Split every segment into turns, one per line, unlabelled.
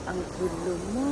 Ang gulo mo.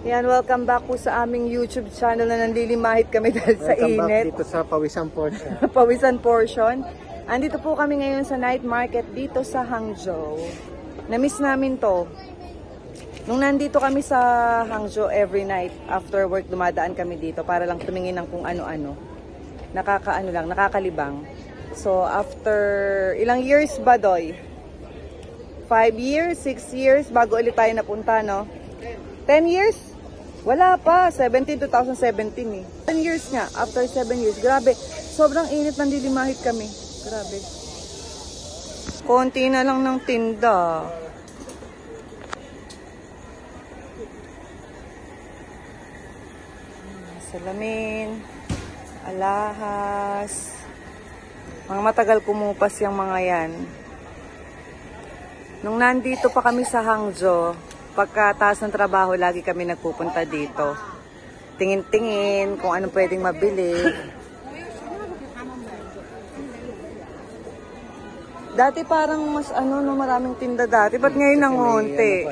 Yan, welcome back po sa aming YouTube channel na nanlilimahit kami dahil sa init.
Welcome back dito sa Pawisan Portion.
Pawisan Portion. Andito po kami ngayon sa night market dito sa Hangzhou. Na-miss namin to. Nung nandito kami sa Hangzhou every night, after work dumadaan kami dito para lang tumingin ng kung ano-ano. Nakakalibang. So after ilang years ba, Doy? 5 years, 6 years bago ulit tayo napunta, no? 10 years? Wala pa, 2017 eh. 10 years nga, after 7 years. Grabe, sobrang init, nanlilimahit kami. Grabe. Konti na lang ng tinda. Salamin, alahas. Mga matagal kumupas yung mga yan. Nung nandito pa kami sa Hangzhou, pagkataas ng trabaho, lagi kami nagpupunta dito. Tingin-tingin kung anong pwedeng mabili. Dati parang mas maraming tinda dati. Ba't ngayon nangunti?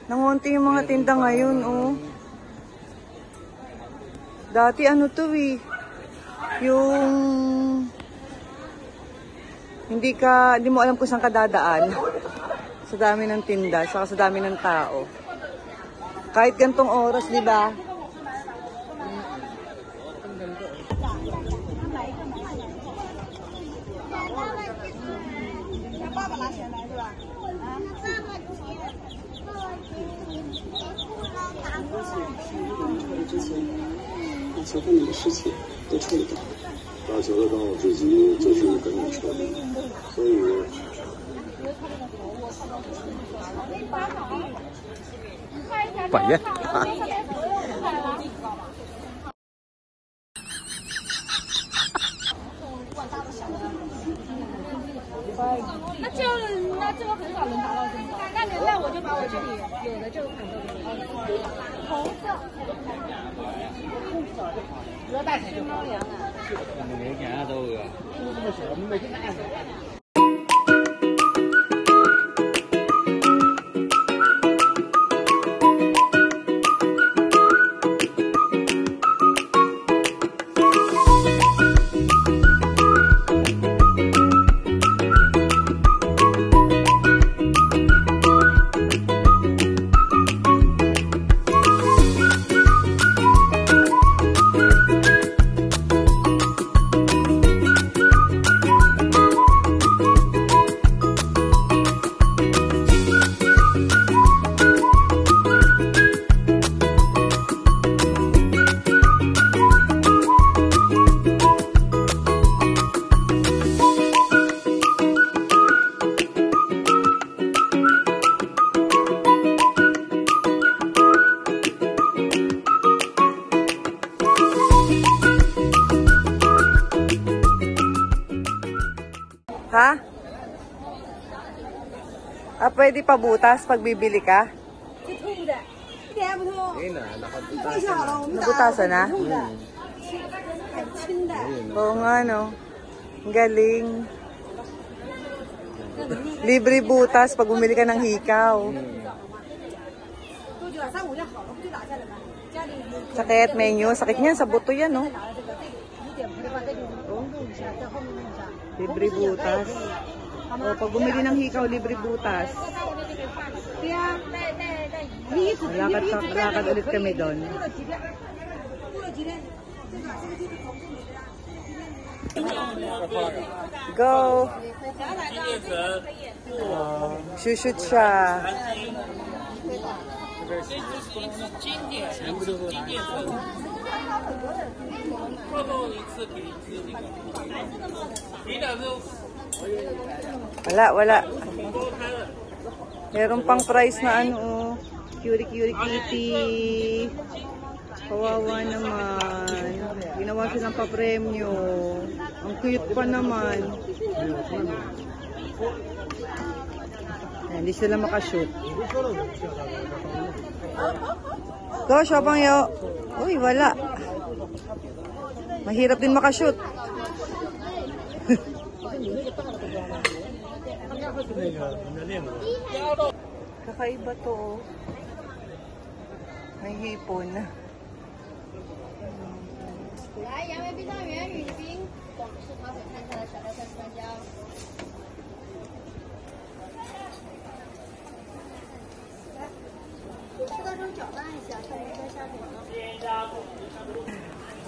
Nangunti yung mga tinda ngayon, oh. Dati to eh. Yung hindi mo alam kung saan ka dadaan. Sa dami ng tinda, saka sa dami ng tao. Kahit gantong oras, di ba?
Apa ya?
那这个很少能达到这么高。那我就把我这里有的这个款都给你。红色。鹅大吃猫粮啊。每天都有。就这么小，每天看。
Ha? Pwede pa butas pag bibili ka? Nabutasan na? Oo nga, no? Ang galing. Libre butas pag bumili ka ng hikaw. Sakit, menyo. Sakit niyan, sa buto yan, no? Libre butas. O, pag bumili ng hikaw, libre butas. Lakad ulit kami doon. Go! Shoot siya.
这是一次经典产品，经典特产，课后一次给一次那个，你俩就
Wala.
都开了。
Meron pang price na ano, oh. Curie Kitty. Kawawa naman. Ginawa silang pa-premyo. Ang cute pa naman. Ayan, hindi sila makashoot. Go, Shopang Yo. Uy, wala. Mahirap din makashoot. Kakaiba to, oh. May hipon.
来，杨梅冰汤圆语冰，广式跑腿看菜的小料蒜酸椒。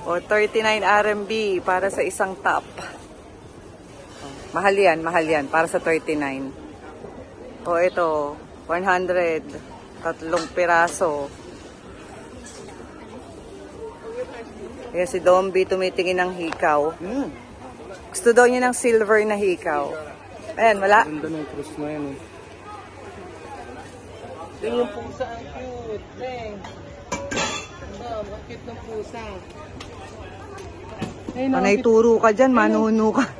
O, 39 RMB para sa isang top. Mahal yan, para sa 39. O, ito, 100. Tatlong piraso. Kaya si Dombi tumitingin ng hikaw. Gusto daw niya ng silver na hikaw. Ayan, wala.
Ganda ng cruise na yan eh. Yan yung pusa, ang cute. Teng. Ang cute ng pusa.
Panay turo ka dyan, manuno ka.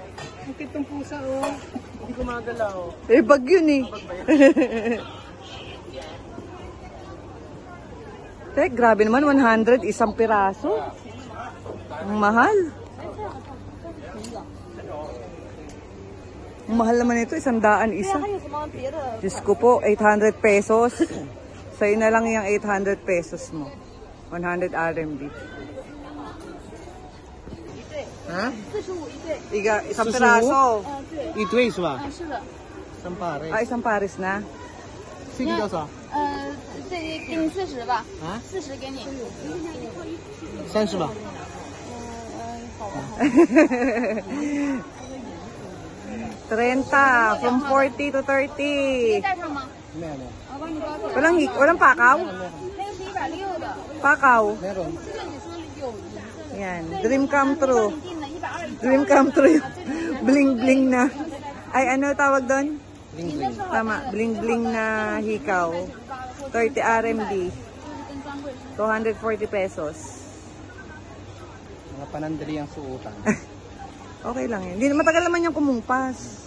Ang cute ng pusa, oh. Hindi gumagalaw.
Eh, bag yun eh. Tek, grabe naman, 100, isang piraso. Ang mahal. Ang mahal naman ito, 100 isa. Diyos ko po, 800 pesos. Sa'yo na lang yung 800 pesos mo. 100 RMB.
Ha?
Isang piraso.
一堆是吧？
是的，
Isang pare.
Ah, isang pares na.
Sige daw sa?
这给你40吧，Ha? 40给你。
30吧？
好吧。
30, from 40 to 30.
带上吗？
Meron.
我帮你包走。
Walang pakaw?
那个是160的，
Pakaw.
Meron.
这个你说有银色。
Yan, dream come true.
你订的120。
Dream come true. Bling bling na. Ay, ano tawag doon?
Bling bling.
Tama, bling bling na hikaw. 30 RMB. 240 pesos.
Mga panandali ang suotan.
Okay lang yun. Hindi, matagal naman yung kumumpas.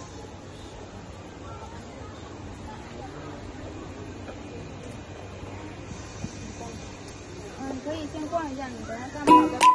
可以先逛一下，你等下干嘛？